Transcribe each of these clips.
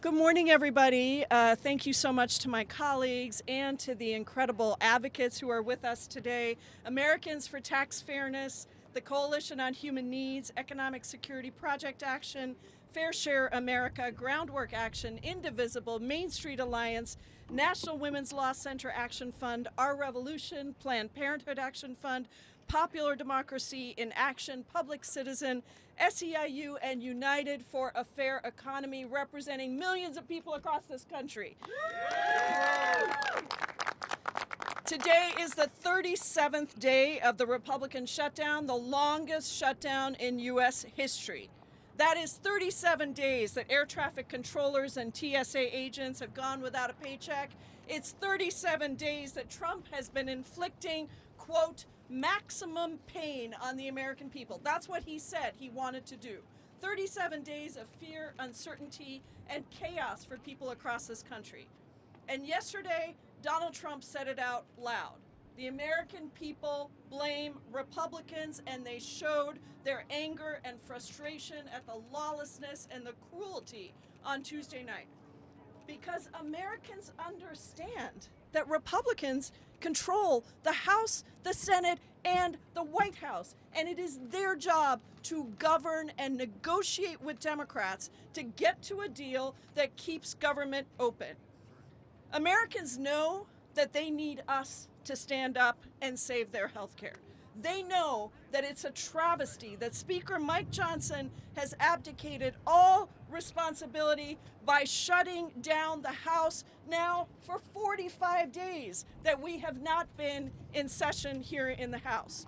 Good morning, everybody. Thank you so much to my colleagues and to the incredible advocates who are with us today. Americans for Tax Fairness, the Coalition on Human Needs, Economic Security Project Action, Fair Share America, Groundwork Action, Indivisible, Main Street Alliance, National Women's Law Center Action Fund, Our Revolution, Planned Parenthood Action Fund, Popular Democracy in Action, Public Citizen, SEIU, and United for a Fair Economy, representing millions of people across this country. Today is the 37th day of the Republican shutdown, the longest shutdown in U.S. history. That is 37 days that air traffic controllers and TSA agents have gone without a paycheck. It's 37 days that Trump has been inflicting, quote, maximum pain on the American people. That's what he said he wanted to do. 37 days of fear, uncertainty, and chaos for people across this country. And yesterday, Donald Trump said it out loud. The American people blame Republicans, and they showed their anger and frustration at the lawlessness and the cruelty on Tuesday night. Because Americans understand that Republicans control the House, the Senate, and the White House. And it is their job to govern and negotiate with Democrats to get to a deal that keeps government open. Americans know that they need us to stand up and save their health care. They know that it's a travesty that Speaker Mike Johnson has abdicated all responsibility by shutting down the House now for 45 days that we have not been in session here in the House.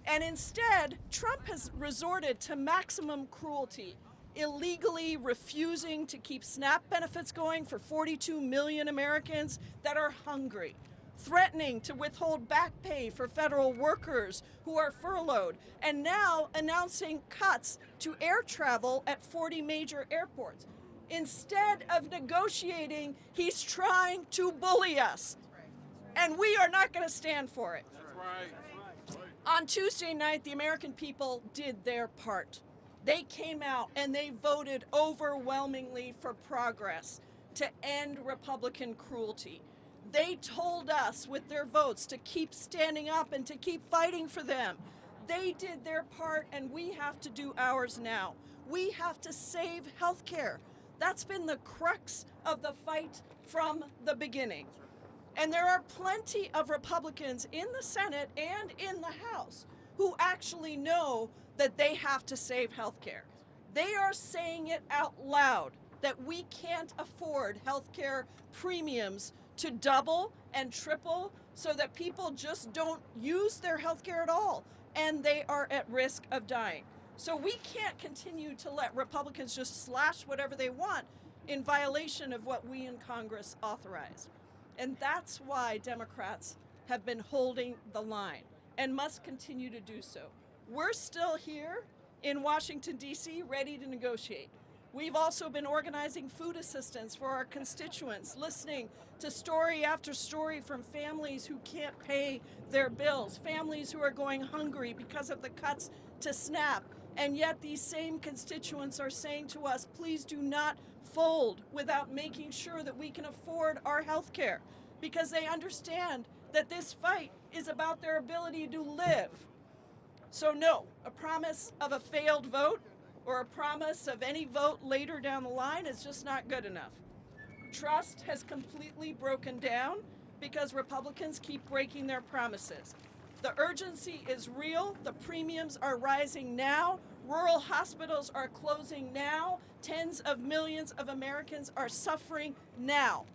And instead, Trump has resorted to maximum cruelty, illegally refusing to keep SNAP benefits going for 42 million Americans that are hungry, threatening to withhold back pay for federal workers who are furloughed, and now announcing cuts to air travel at 40 major airports. Instead of negotiating, he's trying to bully us. And we are not going to stand for it. That's right. On Tuesday night, the American people did their part. They came out and they voted overwhelmingly for progress to end Republican cruelty. They told us with their votes to keep standing up and to keep fighting for them. They did their part, and we have to do ours now. We have to save health care. That's been the crux of the fight from the beginning. And there are plenty of Republicans in the Senate and in the House who actually know that they have to save health care. They are saying it out loud that we can't afford health care premiums to double and triple so that people just don't use their health care at all, and they are at risk of dying. So we can't continue to let Republicans just slash whatever they want in violation of what we in Congress authorize. And that's why Democrats have been holding the line and must continue to do so. We're still here in Washington, D.C., ready to negotiate. We've also been organizing food assistance for our constituents, listening to story after story from families who can't pay their bills, families who are going hungry because of the cuts to SNAP. And yet these same constituents are saying to us, please do not fold without making sure that we can afford our health care, because they understand that this fight is about their ability to live. So no, a promise of a failed vote or a promise of any vote later down the line is just not good enough. Trust has completely broken down because Republicans keep breaking their promises. The urgency is real. The premiums are rising now. Rural hospitals are closing now. Tens of millions of Americans are suffering now.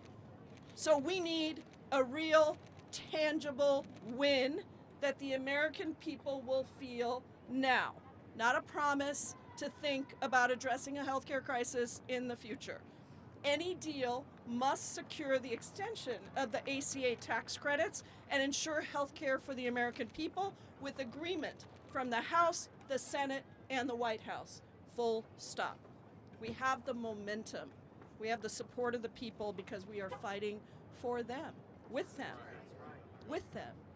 So we need a real, tangible win that the American people will feel now, not a promise to think about addressing a healthcare crisis in the future. Any deal must secure the extension of the ACA tax credits and ensure health care for the American people with agreement from the House, the Senate, and the White House. Full stop. We have the momentum. We have the support of the people because we are fighting for them, with them,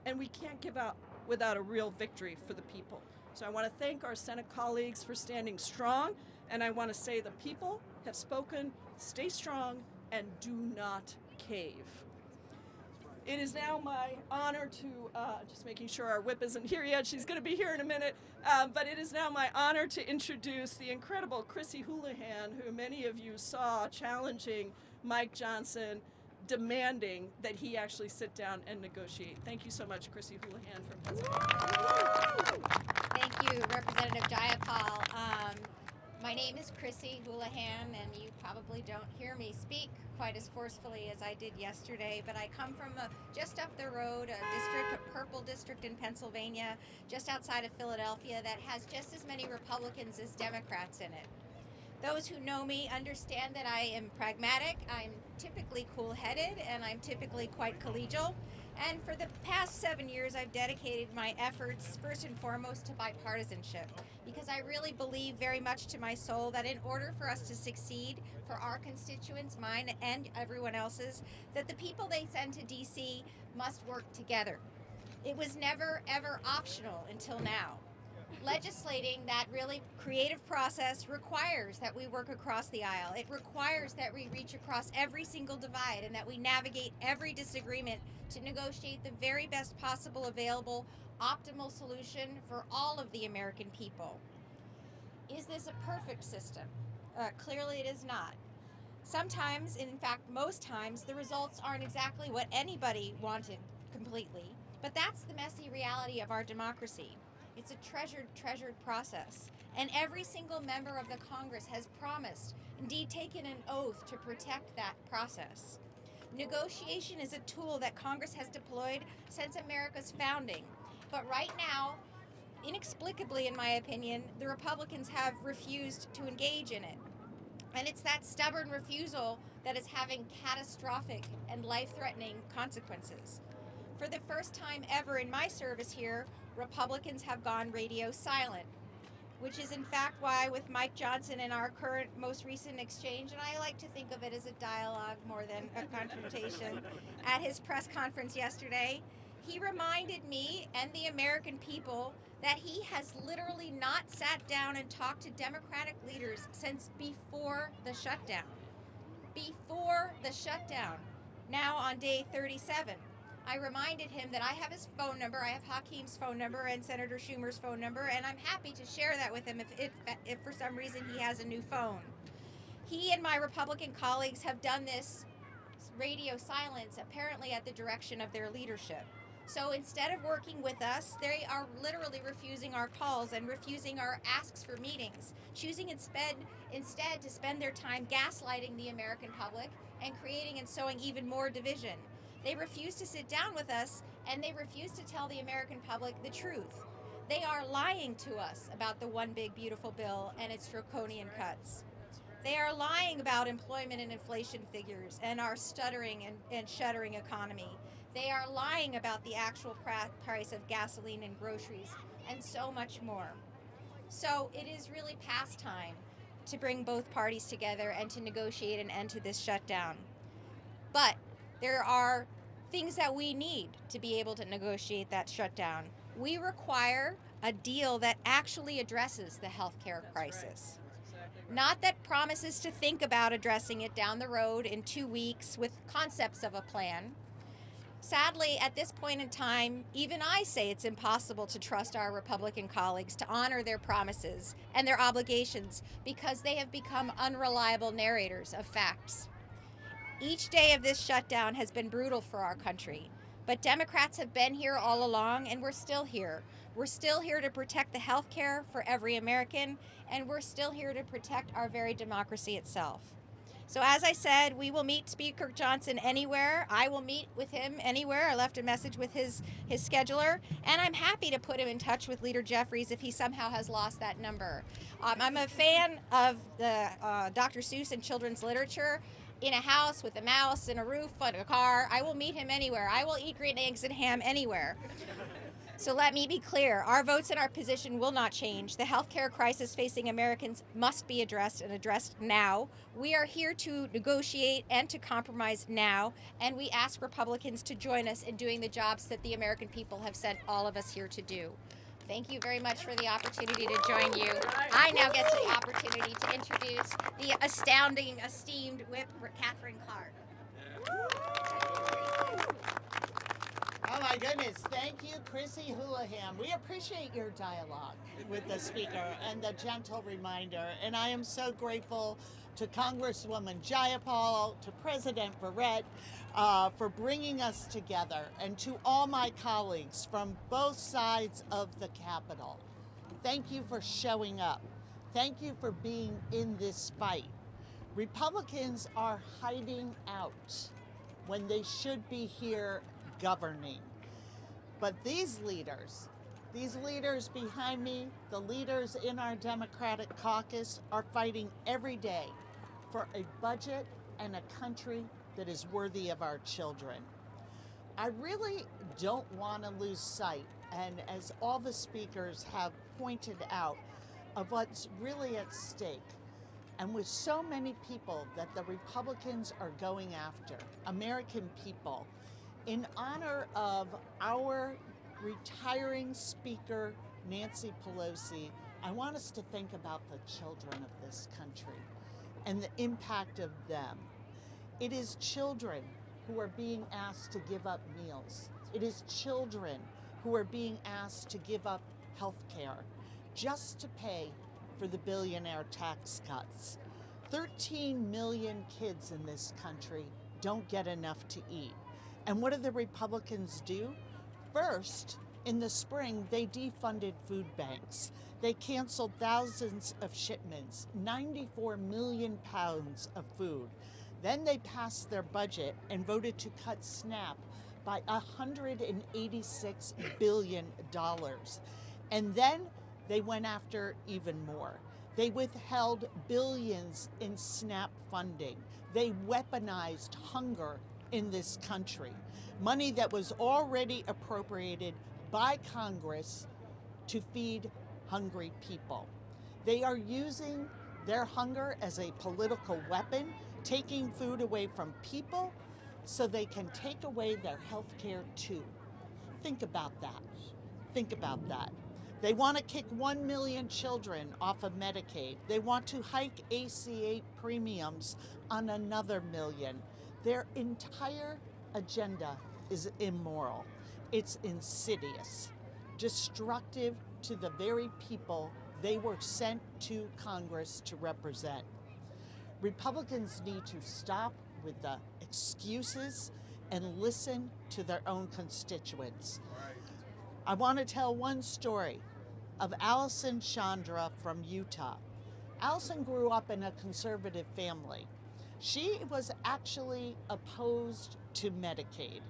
and we can't give up without a real victory for the people. So I want to thank our Senate colleagues for standing strong, and I want to say the people have spoken. Stay strong and do not cave. It is now my honor to, just making sure our whip isn't here yet, she's going to be here in a minute, but it is now my honor to introduce the incredible Chrissy Houlahan, who many of you saw challenging Mike Johnson, demanding that he actually sit down and negotiate. Thank you so much, Chrissy Houlahan from Pennsylvania. Thank you, Representative Jayapal. My name is Chrissy Houlahan, and you probably don't hear me speak quite as forcefully as I did yesterday, but I come from just up the road, a purple district in Pennsylvania, just outside of Philadelphia, that has just as many Republicans as Democrats in it. Those who know me understand that I am pragmatic, I'm typically cool-headed, and I'm typically quite collegial. And for the past 7 years, I've dedicated my efforts first and foremost to bipartisanship, because I really believe very much to my soul that in order for us to succeed for our constituents, mine and everyone else's, that the people they send to DC must work together. It was never, ever optional until now. Legislating that really creative process requires that we work across the aisle. It requires that we reach across every single divide and that we navigate every disagreement to negotiate the very best possible available optimal solution for all of the American people. Is this a perfect system? Clearly it is not. Sometimes, in fact most times, the results aren't exactly what anybody wanted completely, but that's the messy reality of our democracy. It's a treasured process, and every single member of the Congress has promised, indeed taken an oath, to protect that process. Negotiation is a tool that Congress has deployed since America's founding, but right now, inexplicably in my opinion, the Republicans have refused to engage in it. And it's that stubborn refusal that is having catastrophic and life-threatening consequences. For the first time ever in my service here, Republicans have gone radio silent, which is in fact why with Mike Johnson in our current most recent exchange, and I like to think of it as a dialogue more than a confrontation, at his press conference yesterday, he reminded me and the American people that he has literally not sat down and talked to Democratic leaders since before the shutdown. Before the shutdown, now on day 37. I reminded him that I have his phone number, I have Hakeem's phone number and Senator Schumer's phone number, and I'm happy to share that with him if for some reason he has a new phone. He and my Republican colleagues have done this radio silence apparently at the direction of their leadership. So instead of working with us, they are literally refusing our calls and refusing our asks for meetings, choosing instead to spend their time gaslighting the American public and creating and sowing even more division. They refuse to sit down with us, and they refuse to tell the American public the truth. They are lying to us about the One Big Beautiful Bill and its draconian cuts. They are lying about employment and inflation figures and our stuttering and shuddering economy. They are lying about the actual price of gasoline and groceries and so much more. So it is really past time to bring both parties together and to negotiate an end to this shutdown. But there are things that we need to be able to negotiate that shutdown. We require a deal that actually addresses the healthcare crisis. Not that promises to think about addressing it down the road in 2 weeks with concepts of a plan. Sadly, at this point in time, even I say it's impossible to trust our Republican colleagues to honor their promises and their obligations because they have become unreliable narrators of facts. Each day of this shutdown has been brutal for our country, but Democrats have been here all along, and we're still here. We're still here to protect the health care for every American, and we're still here to protect our very democracy itself. So as I said, we will meet Speaker Johnson anywhere. I will meet with him anywhere. I left a message with his scheduler, and I'm happy to put him in touch with Leader Jeffries if he somehow has lost that number. I'm a fan of the Dr. Seuss and children's literature. In a house with a mouse and a roof and a car, I will meet him anywhere. I will eat green eggs and ham anywhere. So let me be clear, our votes and our position will not change. The healthcare crisis facing Americans must be addressed and addressed now. We are here to negotiate and to compromise now, and we ask Republicans to join us in doing the jobs that the American people have sent all of us here to do. Thank you very much for the opportunity to join you. I now get the opportunity to introduce the astounding, esteemed Whip, Catherine Clark. Oh my goodness, thank you, Chrissy Houlahan. We appreciate your dialogue with the speaker and the gentle reminder. And I am so grateful to Congresswoman Jayapal, to President Verrett, for bringing us together, and to all my colleagues from both sides of the Capitol. Thank you for showing up. Thank you for being in this fight. Republicans are hiding out when they should be here governing. But these leaders behind me, the leaders in our Democratic caucus, are fighting every day for a budget and a country that is worthy of our children. I really don't want to lose sight, and as all the speakers have pointed out, of what's really at stake. And with so many people that the Republicans are going after, American people, in honor of our retiring Speaker, Nancy Pelosi, I want us to think about the children of this country and the impact of them. It is children who are being asked to give up meals. It is children who are being asked to give up health care just to pay for the billionaire tax cuts. 13 million kids in this country don't get enough to eat. And what do the Republicans do? First, in the spring, they defunded food banks. They canceled thousands of shipments, 94 million pounds of food. Then they passed their budget and voted to cut SNAP by $186 billion. And then they went after even more. They withheld billions in SNAP funding. They weaponized hunger in this country. Money that was already appropriated by Congress to feed hungry people. They are using their hunger as a political weapon, taking food away from people so they can take away their health care too. Think about that. Think about that. They want to kick 1 million children off of Medicaid. They want to hike ACA premiums on another million. Their entire agenda is immoral. It's insidious, destructive to the very people they were sent to Congress to represent. Republicans need to stop with the excuses and listen to their own constituents. I want to tell one story of Allison Chandra from Utah. Allison grew up in a conservative family. She was actually opposed to Medicaid.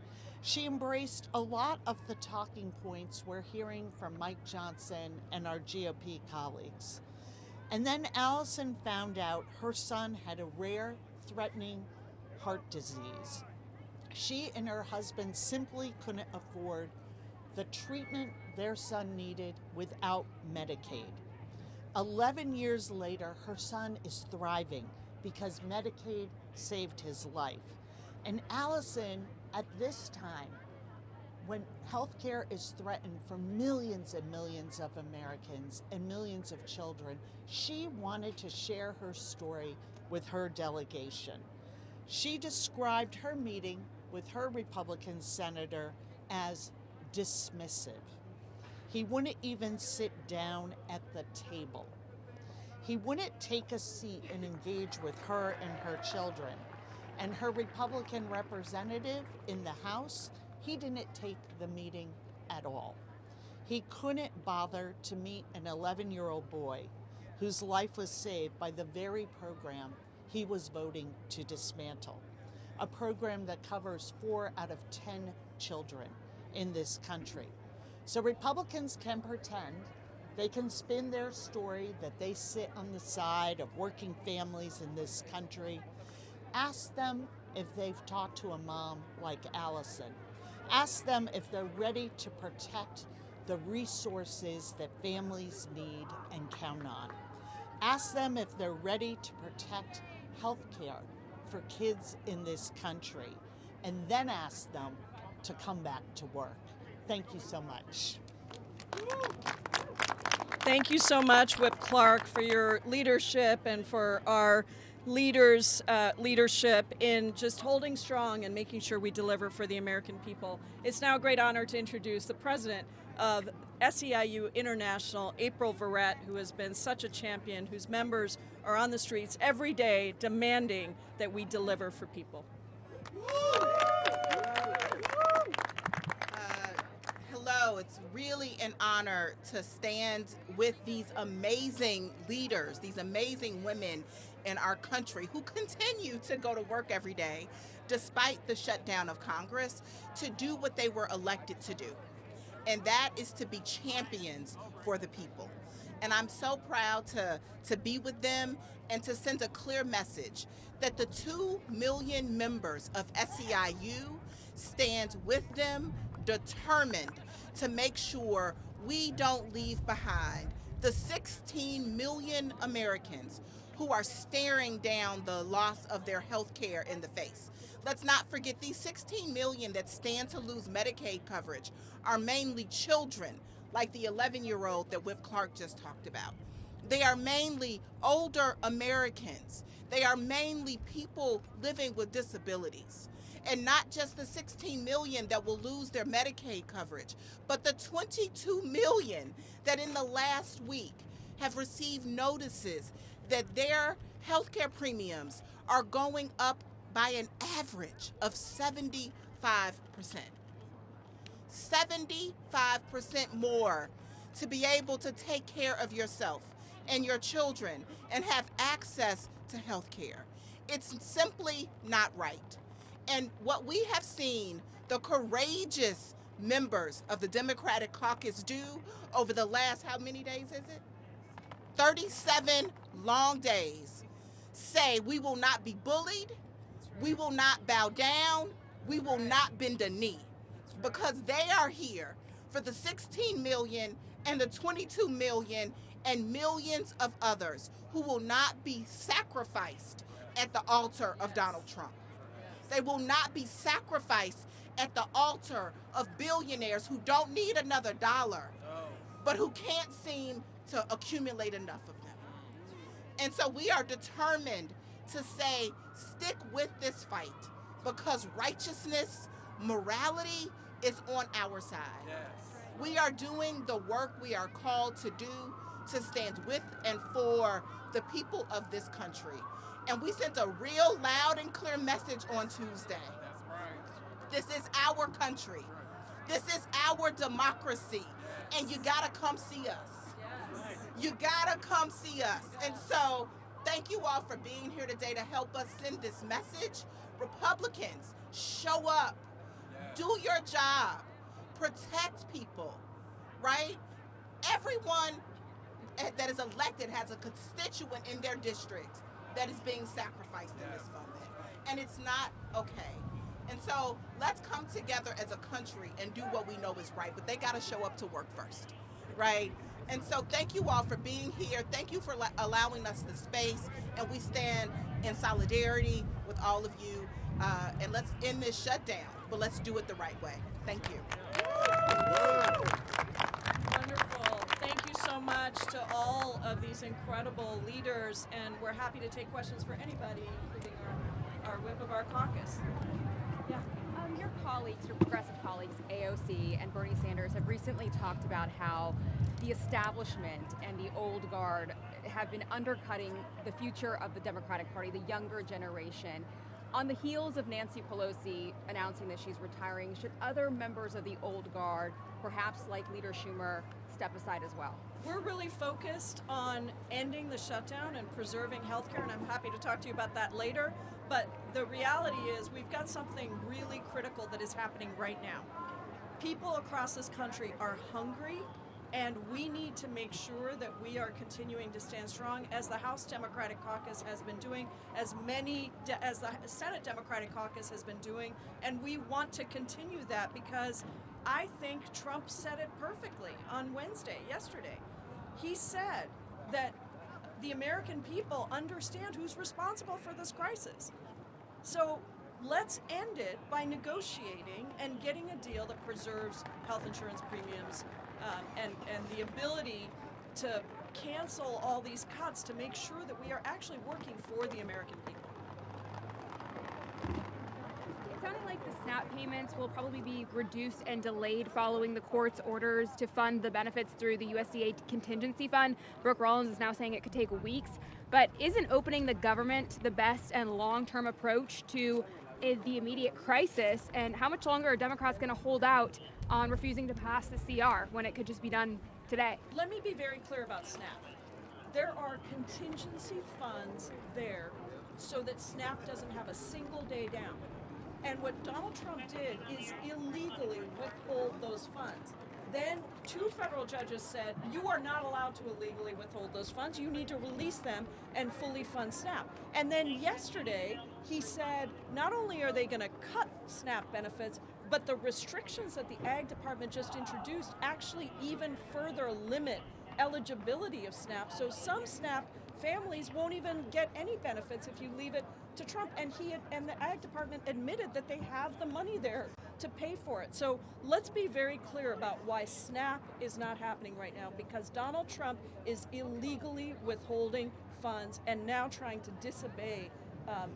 She embraced a lot of the talking points we're hearing from Mike Johnson and our GOP colleagues. And then Allison found out her son had a rare, threatening heart disease. She and her husband simply couldn't afford the treatment their son needed without Medicaid. 11 years later, her son is thriving because Medicaid saved his life. And Allison, at this time, when healthcare is threatened for millions and millions of Americans and millions of children, she wanted to share her story with her delegation. She described her meeting with her Republican senator as dismissive. He wouldn't even sit down at the table. He wouldn't take a seat and engage with her and her children. And her Republican representative in the House, he didn't take the meeting at all. He couldn't bother to meet an 11-year-old boy whose life was saved by the very program he was voting to dismantle, a program that covers 4 out of 10 children in this country. So Republicans can pretend, they can spin their story that they sit on the side of working families in this country. Ask them if they've talked to a mom like Allison. Ask them if they're ready to protect the resources that families need and count on. Ask them if they're ready to protect health care for kids in this country. And then ask them to come back to work. Thank you so much. Thank you so much, Whip Clark, for your leadership and for our leaders' leadership in just holding strong and making sure we deliver for the American people. It's now a great honor to introduce the president of SEIU International, April Verrett, who has been such a champion, whose members are on the streets every day demanding that we deliver for people. Hello, it's really an honor to stand with these amazing leaders, these amazing women in our country who continue to go to work every day despite the shutdown of Congress to do what they were elected to do. And that is to be champions for the people. And I'm so proud to be with them and to send a clear message that the 2 million members of SEIU stand with them, determined to make sure we don't leave behind the 16 million Americans who are staring down the loss of their health care in the face. Let's not forget these 16 million that stand to lose Medicaid coverage are mainly children, like the 11-year-old that Whip Clark just talked about. They are mainly older Americans. They are mainly people living with disabilities. And not just the 16 million that will lose their Medicaid coverage, but the 22 million that in the last week have received notices that their healthcare premiums are going up by an average of 75%. 75% more to be able to take care of yourself and your children and have access to health care. It's simply not right. And what we have seen the courageous members of the Democratic caucus do over the last, how many days is it? 37 long days, say we will not be bullied, we will not bow down, we will not bend a knee, because they are here for the 16 million and the 22 million and millions of others who will not be sacrificed at the altar of Donald Trump. They will not be sacrificed at the altar of billionaires who don't need another dollar, but who can't seem to accumulate enough of them. And so we are determined to say, stick with this fight, because righteousness, morality is on our side. Yes. We are doing the work we are called to do to stand with and for the people of this country. And we sent a real loud and clear message on Tuesday. That's right. This is our country. This is our democracy. And you gotta come see us. You gotta come see us. And so thank you all for being here today to help us send this message. Republicans, show up. Do your job. Protect people, right? Everyone that is elected has a constituent in their district that is being sacrificed in this moment. And it's not okay. And so let's come together as a country and do what we know is right, but they got to show up to work first, right? And so thank you all for being here. Thank you for allowing us the space, and we stand in solidarity with all of you. And let's end this shutdown, but let's do it the right way. Thank you. Wonderful. Thank you so much to all of these incredible leaders, and we're happy to take questions for anybody, including our whip of our caucus. Yeah. Your colleagues, your progressive colleagues, AOC and Bernie Sanders, have recently talked about how the establishment and the old guard have been undercutting the future of the Democratic Party, the younger generation. On the heels of Nancy Pelosi announcing that she's retiring, should other members of the old guard, perhaps like Leader Schumer, step aside as well? We're really focused on ending the shutdown and preserving healthcare, and I'm happy to talk to you about that later. But the reality is we've got something really critical that is happening right now. People across this country are hungry, and we need to make sure that we are continuing to stand strong, as the House Democratic Caucus has been doing, as the Senate Democratic Caucus has been doing, and we want to continue that, because I think Trump said it perfectly on yesterday. He said that the American people understand who's responsible for this crisis. So let's end it by negotiating and getting a deal that preserves health insurance premiums and the ability to cancel all these cuts to make sure that we are actually working for the American people. It sounded like the SNAP payments will probably be reduced and delayed following the court's orders to fund the benefits through the USDA contingency fund. Brooke Rollins is now saying it could take weeks. But isn't opening the government the best and long-term approach to the immediate crisis? And how much longer are Democrats going to hold out on refusing to pass the CR when it could just be done today? Let me be very clear about SNAP. There are contingency funds there so that SNAP doesn't have a single day down. And what Donald Trump did is illegally withhold those funds. Then 2 federal judges said, you are not allowed to illegally withhold those funds. You need to release them and fully fund SNAP. And then yesterday, he said, not only are they going to cut SNAP benefits, but the restrictions that the Ag Department just introduced actually even further limit eligibility of SNAP. So some SNAP families won't even get any benefits if you leave it to Trump. And the Ag Department admitted that they have the money there to pay for it. So let's be very clear about why SNAP is not happening right now, because Donald Trump is illegally withholding funds and now trying to disobey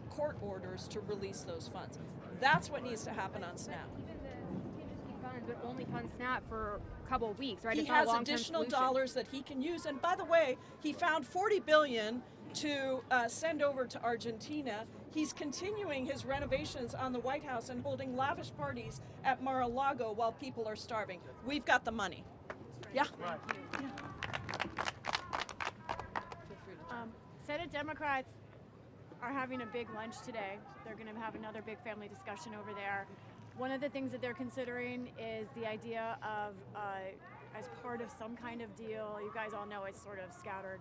court orders to release those funds. That's what needs to happen on SNAP. Even the contingency funds would only fund SNAP for a couple of weeks, right? He It's not a has long-term additional solution. dollars that he can use. And by the way, he found $40 billion to send over to Argentina. He's continuing his renovations on the White House and holding lavish parties at Mar-a-Lago while people are starving. We've got the money. Yeah. Senate Democrats are having a big lunch today. They're going to have another big family discussion over there. One of the things that they're considering is the idea of, as part of some kind of deal, you guys all know it's sort of scattered,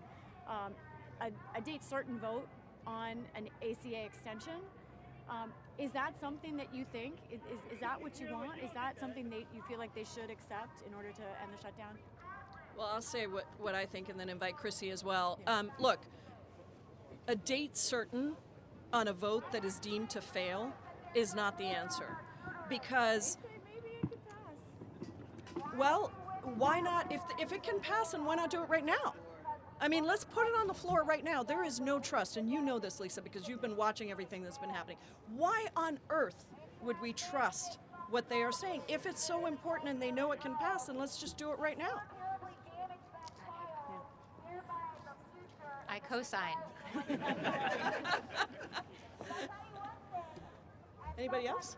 a date certain vote on an ACA extension. Is that something that you think? Is that what you want? Is that something that you feel like they should accept in order to end the shutdown? Well, I'll say what I think and then invite Chrissy as well. Look, a date certain on a vote that is deemed to fail is not the answer. Because, Maybe it could pass. well, why not? If it can pass, then why not do it right now? I mean, let's put it on the floor right now. There is no trust, and you know this, Lisa, because you've been watching everything that's been happening. Why on earth would we trust what they are saying? If it's so important and they know it can pass, then let's just do it right now. I co-sign. Anybody else?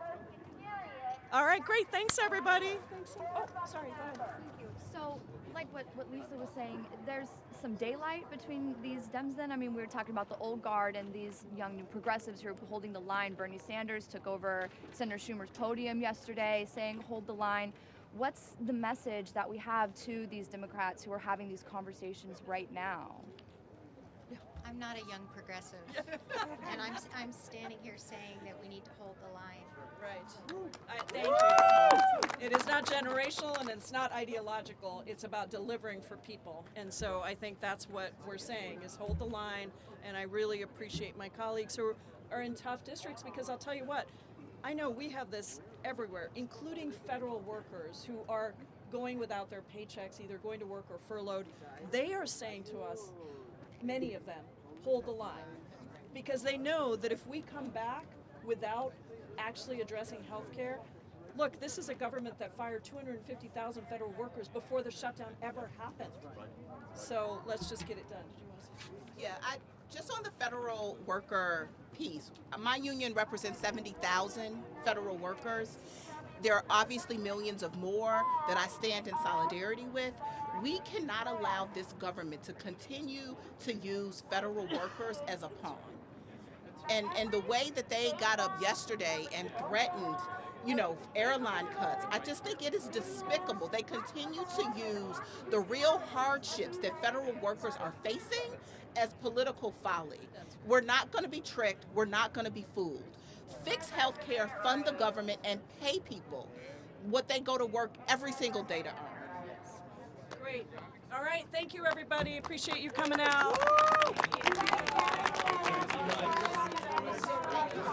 All right, great. Thanks, everybody. Thanks. Oh, sorry. Go ahead. Thank you. So, like what Lisa was saying, there's some daylight between these Dems then? I mean, we were talking about the old guard and these young new progressives who are holding the line. Bernie Sanders took over Senator Schumer's podium yesterday saying, hold the line. What's the message that we have to these Democrats who are having these conversations right now? I'm not a young progressive, and I'm standing here saying that we need to hold the line. Right. Thank you. It is not generational and it's not ideological. It's about delivering for people. And so I think that's what we're saying is hold the line. And I really appreciate my colleagues who are in tough districts, because I'll tell you what, I know we have this everywhere, including federal workers who are going without their paychecks, either going to work or furloughed. They are saying to us, many of them, hold the line, because they know that if we come back without actually addressing health care, look, this is a government that fired 250,000 federal workers before the shutdown ever happened. So let's just get it done. Did you want to say? Yeah, just on the federal worker piece, my union represents 70,000 federal workers. There are obviously millions of more that I stand in solidarity with. We cannot allow this government to continue to use federal workers as a pawn. And the way that they got up yesterday and threatened, airline cuts, I just think it is despicable. They continue to use the real hardships that federal workers are facing as political folly. We're not going to be tricked. We're not going to be fooled. Fix health care, fund the government, and pay people what they go to work every single day to earn. Great. All right. Thank you, everybody. Appreciate you coming out.